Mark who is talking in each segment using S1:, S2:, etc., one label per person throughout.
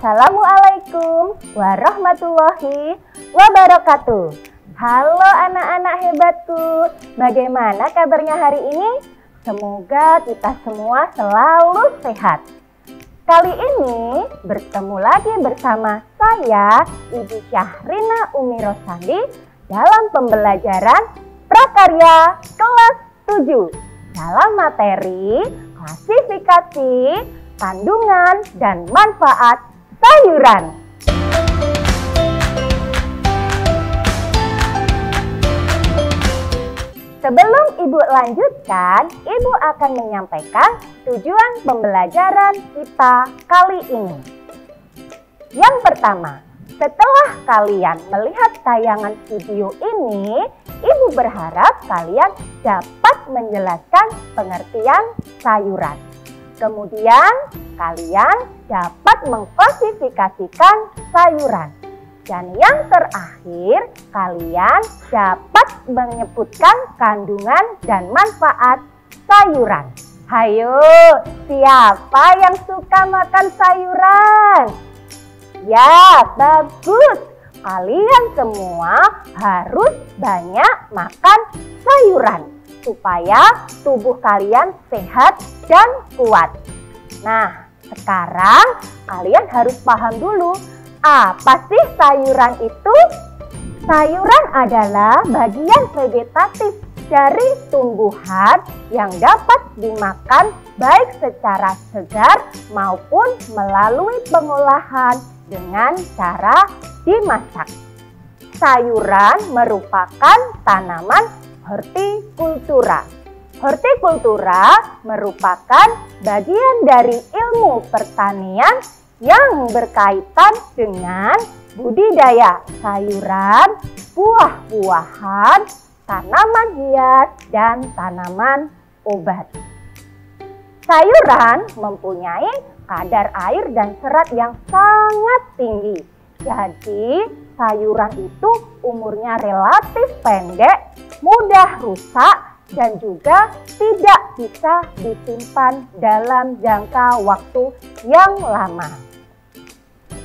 S1: Assalamualaikum warahmatullahi wabarakatuh. Halo anak-anak hebatku, bagaimana kabarnya hari ini? Semoga kita semua selalu sehat. Kali ini bertemu lagi bersama saya, Ibu Syahrina Umi Rosandi, dalam pembelajaran prakarya kelas 7 dalam materi klasifikasi, kandungan, dan manfaat sayuran. Sebelum Ibu lanjutkan, Ibu akan menyampaikan tujuan pembelajaran kita kali ini. Yang pertama, setelah kalian melihat tayangan video ini, Ibu berharap kalian dapat menjelaskan pengertian sayuran. Kemudian, kalian dapat mengklasifikasikan sayuran. Dan yang terakhir, kalian dapat menyebutkan kandungan dan manfaat sayuran. Hayo, siapa yang suka makan sayuran? Ya, bagus. Kalian semua harus banyak makan sayuran supaya tubuh kalian sehat dan kuat. Nah, sekarang kalian harus paham dulu, apa sih sayuran itu? Sayuran adalah bagian vegetatif dari tumbuhan yang dapat dimakan baik secara segar maupun melalui pengolahan dengan cara dimasak. Sayuran merupakan tanaman hortikultura. Hortikultura merupakan bagian dari ilmu pertanian yang berkaitan dengan budidaya sayuran, buah-buahan, tanaman hias, dan tanaman obat. Sayuran mempunyai kadar air dan serat yang sangat tinggi. Jadi, sayuran itu umurnya relatif pendek, mudah rusak, dan juga tidak bisa disimpan dalam jangka waktu yang lama.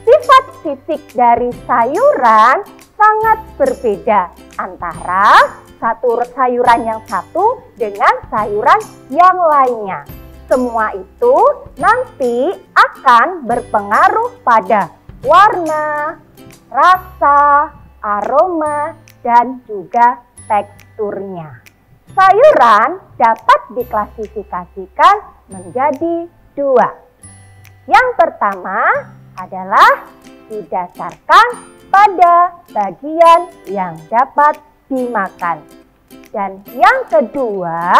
S1: Sifat fisik dari sayuran sangat berbeda antara satu sayuran yang satu dengan sayuran yang lainnya. Semua itu nanti akan berpengaruh pada warna, rasa, aroma, dan juga teksturnya. Sayuran dapat diklasifikasikan menjadi dua. Yang pertama adalah didasarkan pada bagian yang dapat dimakan. Dan yang kedua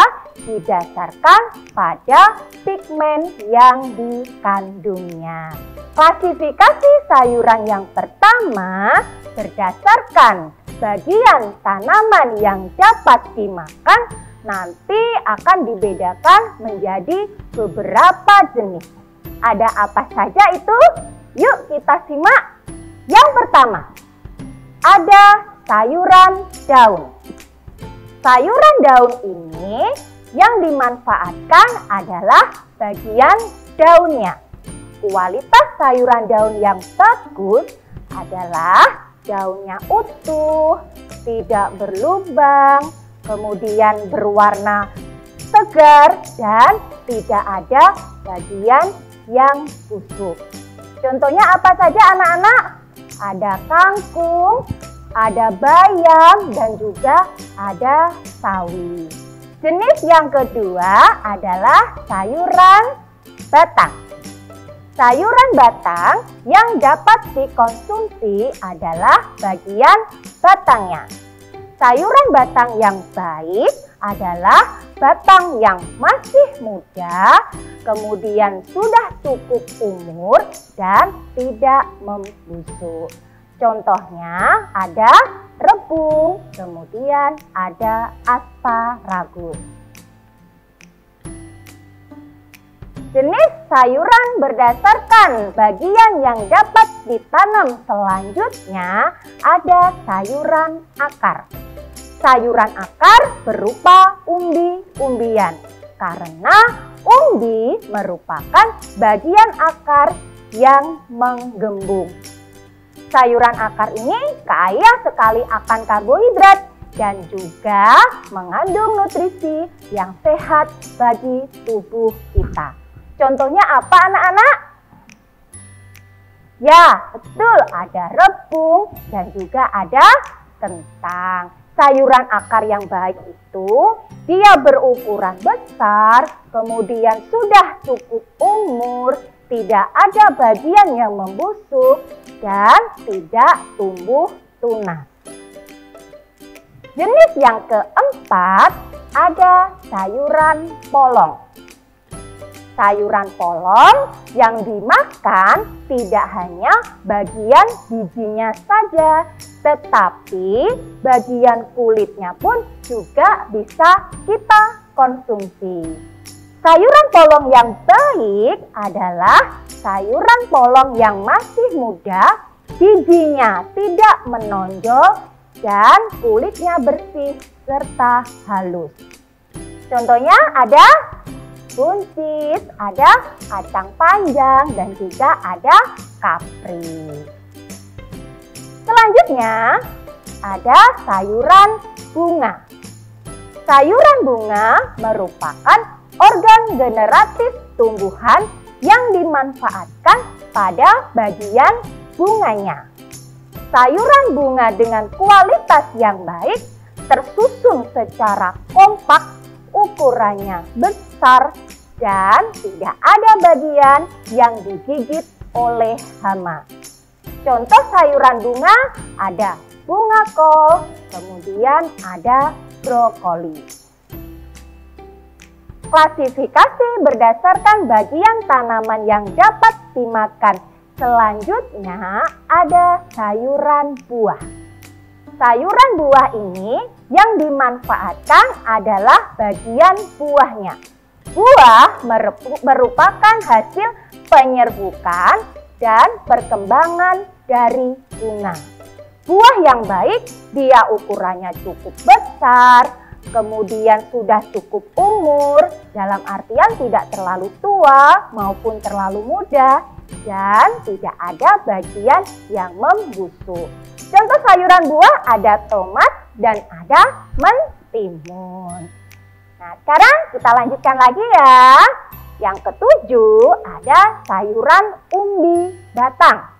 S1: didasarkan pada pigmen yang dikandungnya. Klasifikasi sayuran yang pertama berdasarkan bagian tanaman yang dapat dimakan nanti akan dibedakan menjadi beberapa jenis. Ada apa saja itu? Yuk kita simak. Yang pertama, ada sayuran daun. Sayuran daun ini yang dimanfaatkan adalah bagian daunnya. Kualitas sayuran daun yang bagus adalah daunnya utuh, tidak berlubang, kemudian berwarna segar, dan tidak ada bagian yang busuk. Contohnya apa saja anak-anak? Ada kangkung, ada bayam, dan juga ada sawi. Jenis yang kedua adalah sayuran batang. Sayuran batang yang dapat dikonsumsi adalah bagian batangnya. Sayuran batang yang baik adalah batang yang masih muda, kemudian sudah cukup umur dan tidak membusuk. Contohnya ada rebung, kemudian ada asparagus. Jenis sayuran berdasarkan bagian yang dapat ditanam selanjutnya ada sayuran akar. Sayuran akar berupa umbi-umbian karena umbi merupakan bagian akar yang menggembung. Sayuran akar ini kaya sekali akan karbohidrat dan juga mengandung nutrisi yang sehat bagi tubuh kita. Contohnya apa anak-anak? Ya, betul, ada rebung dan juga ada kentang. Sayuran akar yang baik itu dia berukuran besar, kemudian sudah cukup umur, tidak ada bagian yang membusuk dan tidak tumbuh tunas. Jenis yang keempat ada sayuran polong. Sayuran polong yang dimakan tidak hanya bagian bijinya saja, tetapi bagian kulitnya pun juga bisa kita konsumsi. Sayuran polong yang baik adalah sayuran polong yang masih muda, bijinya tidak menonjol, dan kulitnya bersih serta halus. Contohnya ada buncis, ada kacang panjang, dan juga ada kapri. Selanjutnya ada sayuran bunga. Sayuran bunga merupakan organ generatif tumbuhan yang dimanfaatkan pada bagian bunganya. Sayuran bunga dengan kualitas yang baik tersusun secara kompak, ukurannya besar dan tidak ada bagian yang digigit oleh hama. Contoh sayuran bunga ada bunga kol, kemudian ada brokoli. Klasifikasi berdasarkan bagian tanaman yang dapat dimakan. Selanjutnya ada sayuran buah. Sayuran buah ini yang dimanfaatkan adalah bagian buahnya. Buah merupakan hasil penyerbukan dan perkembangan dari bunga. Buah yang baik, dia ukurannya cukup besar, kemudian sudah cukup umur, dalam artian tidak terlalu tua maupun terlalu muda, dan tidak ada bagian yang membusuk. Contoh sayuran buah ada tomat dan ada mentimun. Nah, sekarang kita lanjutkan lagi ya. Yang ketujuh ada sayuran umbi batang.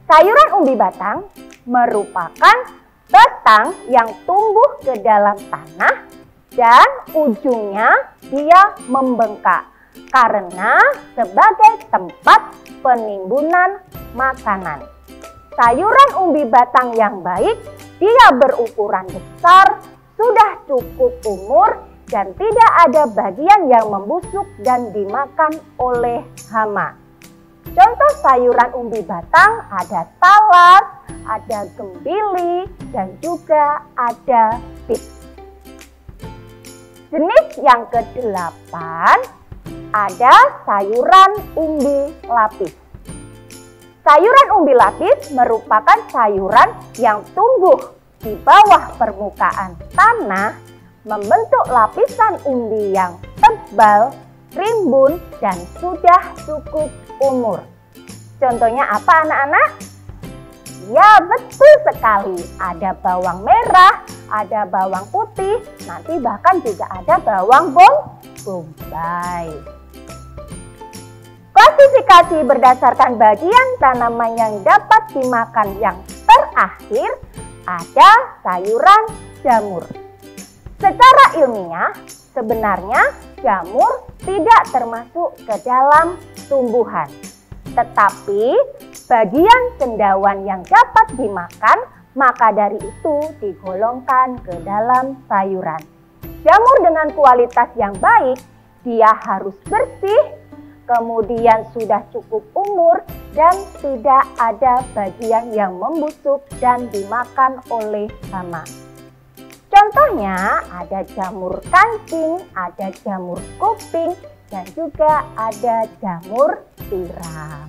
S1: Sayuran umbi batang merupakan batang yang tumbuh ke dalam tanah dan ujungnya dia membengkak karena sebagai tempat penimbunan makanan. Sayuran umbi batang yang baik, dia berukuran besar, sudah cukup umur, dan tidak ada bagian yang membusuk dan dimakan oleh hama. Contoh sayuran umbi batang ada talas, ada gembili, dan juga ada pit. Jenis yang ke-8 ada sayuran umbi lapis. Sayuran umbi lapis merupakan sayuran yang tumbuh di bawah permukaan tanah, membentuk lapisan umbi yang tebal, rimbun, dan sudah cukup umur. Contohnya apa anak-anak? Ya, betul sekali. Ada bawang merah, ada bawang putih, nanti bahkan juga ada bawang bombay. Klasifikasi berdasarkan bagian tanaman yang dapat dimakan yang terakhir ada sayuran jamur. Secara ilmiah, sebenarnya jamur tidak termasuk ke dalam tumbuhan. Tetapi bagian cendawan yang dapat dimakan, maka dari itu digolongkan ke dalam sayuran. Jamur dengan kualitas yang baik, dia harus bersih, kemudian sudah cukup umur dan tidak ada bagian yang membusuk dan dimakan oleh hama. Contohnya ada jamur kancing, ada jamur kuping, dan juga ada jamur tiram.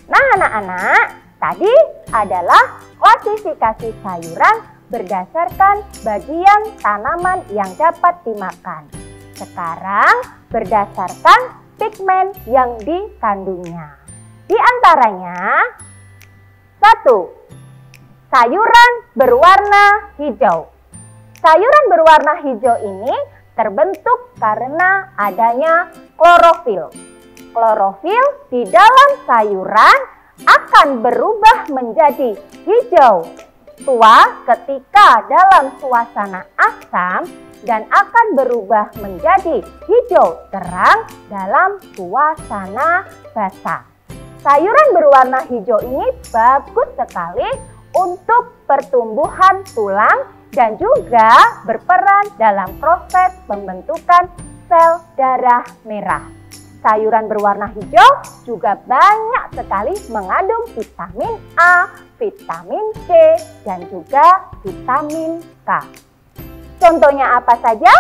S1: Nah anak-anak, tadi adalah klasifikasi sayuran berdasarkan bagian tanaman yang dapat dimakan. Sekarang berdasarkan pigmen yang dikandungnya. Di antaranya, 1. Sayuran berwarna hijau. Sayuran berwarna hijau ini terbentuk karena adanya klorofil. Klorofil di dalam sayuran akan berubah menjadi hijau tua ketika dalam suasana asam dan akan berubah menjadi hijau terang dalam suasana basah. Sayuran berwarna hijau ini bagus sekali untuk pertumbuhan tulang dan juga berperan dalam proses pembentukan sel darah merah. Sayuran berwarna hijau juga banyak sekali mengandung vitamin A, vitamin C, dan juga vitamin K. Contohnya apa saja?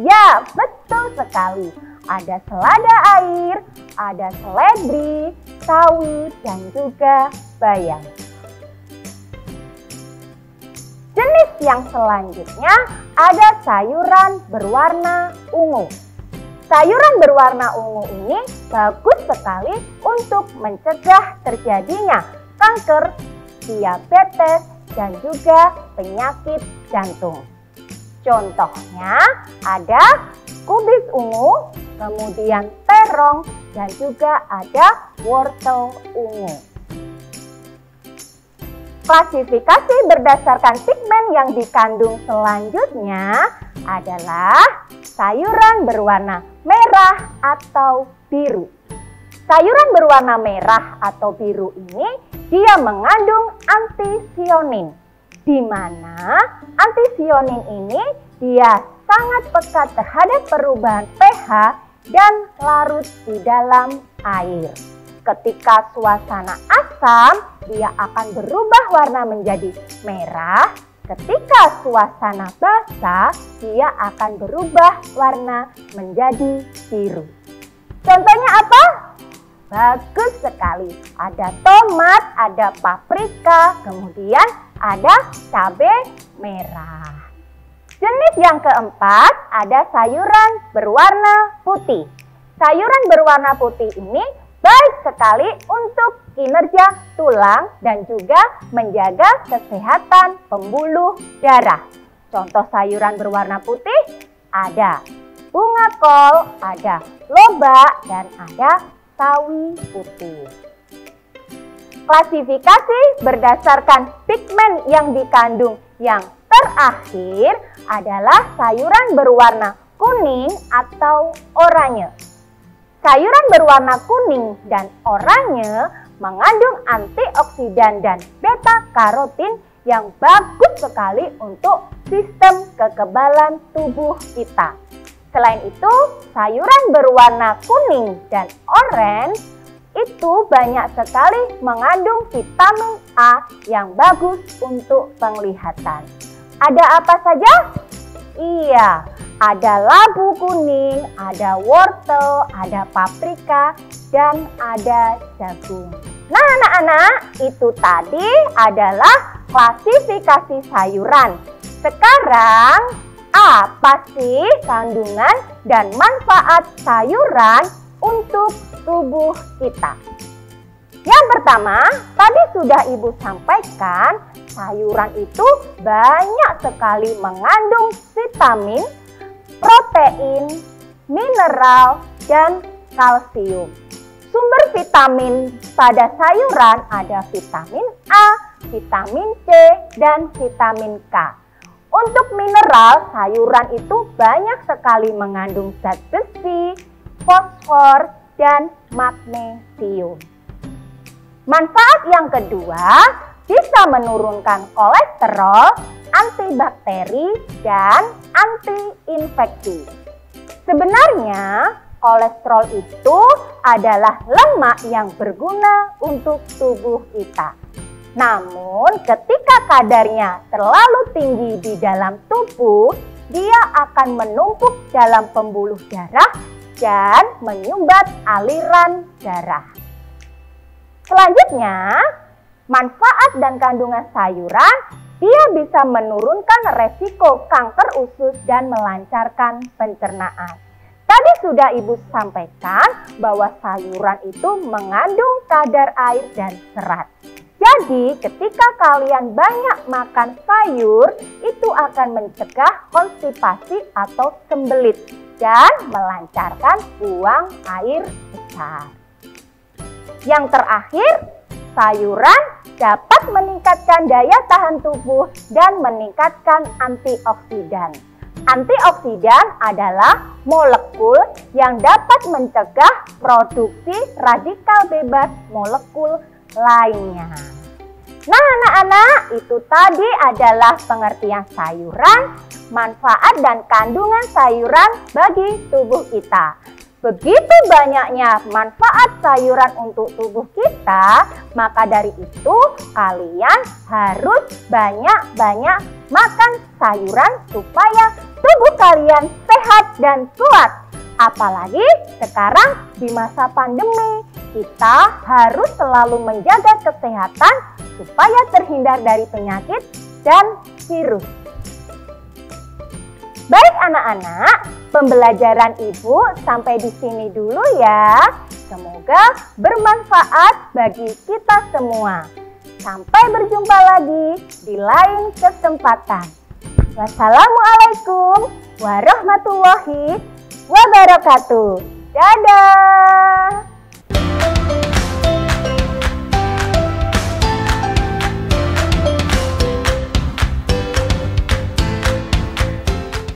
S1: Ya, betul sekali. Ada selada air, ada seledri, sawi, dan juga bayam. Jenis yang selanjutnya ada sayuran berwarna ungu. Sayuran berwarna ungu ini bagus sekali untuk mencegah terjadinya kanker, diabetes, dan juga penyakit jantung. Contohnya ada kubis ungu, kemudian terong, dan juga ada wortel ungu. Klasifikasi berdasarkan pigmen yang dikandung selanjutnya adalah sayuran berwarna merah atau biru. Sayuran berwarna merah atau biru ini dia mengandung antisionin, di mana antisionin ini dia sangat pekat terhadap perubahan pH dan larut di dalam air. Ketika suasana asam, dia akan berubah warna menjadi merah. Ketika suasana basah, dia akan berubah warna menjadi biru. Contohnya apa? Bagus sekali. Ada tomat, ada paprika, kemudian ada cabai merah. Jenis yang keempat ada sayuran berwarna putih. Sayuran berwarna putih ini baik sekali untuk kinerja tulang dan juga menjaga kesehatan pembuluh darah. Contoh sayuran berwarna putih ada bunga kol, ada lobak, dan ada sawi putih. Klasifikasi berdasarkan pigmen yang dikandung yang terakhir adalah sayuran berwarna kuning atau oranye. Sayuran berwarna kuning dan oranye mengandung antioksidan dan beta-karotin yang bagus sekali untuk sistem kekebalan tubuh kita. Selain itu, sayuran berwarna kuning dan oranye itu banyak sekali mengandung vitamin A yang bagus untuk penglihatan. Ada apa saja? Iya, ada labu kuning, ada wortel, ada paprika, dan ada jagung. Nah anak-anak, itu tadi adalah klasifikasi sayuran. Sekarang, apa sih kandungan dan manfaat sayuran untuk tubuh kita? Yang pertama, tadi sudah Ibu sampaikan, sayuran itu banyak sekali mengandung vitamin, protein, mineral, dan kalsium. Sumber vitamin pada sayuran ada vitamin A, vitamin C, dan vitamin K. Untuk mineral, sayuran itu banyak sekali mengandung zat besi, fosfor, dan magnesium. Manfaat yang kedua, bisa menurunkan kolesterol, antibakteri, dan anti-infeksi. Sebenarnya, kolesterol itu adalah lemak yang berguna untuk tubuh kita. Namun, ketika kadarnya terlalu tinggi di dalam tubuh, dia akan menumpuk dalam pembuluh darah dan menyumbat aliran darah. Selanjutnya, manfaat dan kandungan sayuran, dia bisa menurunkan resiko kanker usus dan melancarkan pencernaan. Tadi sudah Ibu sampaikan bahwa sayuran itu mengandung kadar air dan serat. Jadi ketika kalian banyak makan sayur, itu akan mencegah konstipasi atau sembelit dan melancarkan buang air besar. Yang terakhir, sayuran dapat meningkatkan daya tahan tubuh dan meningkatkan antioksidan. Antioksidan adalah molekul yang dapat mencegah produksi radikal bebas molekul lainnya. Nah anak-anak, itu tadi adalah pengertian sayuran, manfaat dan kandungan sayuran bagi tubuh kita. Begitu banyaknya manfaat sayuran untuk tubuh kita, maka dari itu kalian harus banyak-banyak makan sayuran supaya tubuh kalian sehat dan kuat. Apalagi sekarang di masa pandemi, kita harus selalu menjaga kesehatan supaya terhindar dari penyakit dan virus. Baik anak-anak, pembelajaran Ibu sampai di sini dulu ya. Semoga bermanfaat bagi kita semua. Sampai berjumpa lagi di lain kesempatan. Wassalamualaikum warahmatullahi wabarakatuh. Dadah.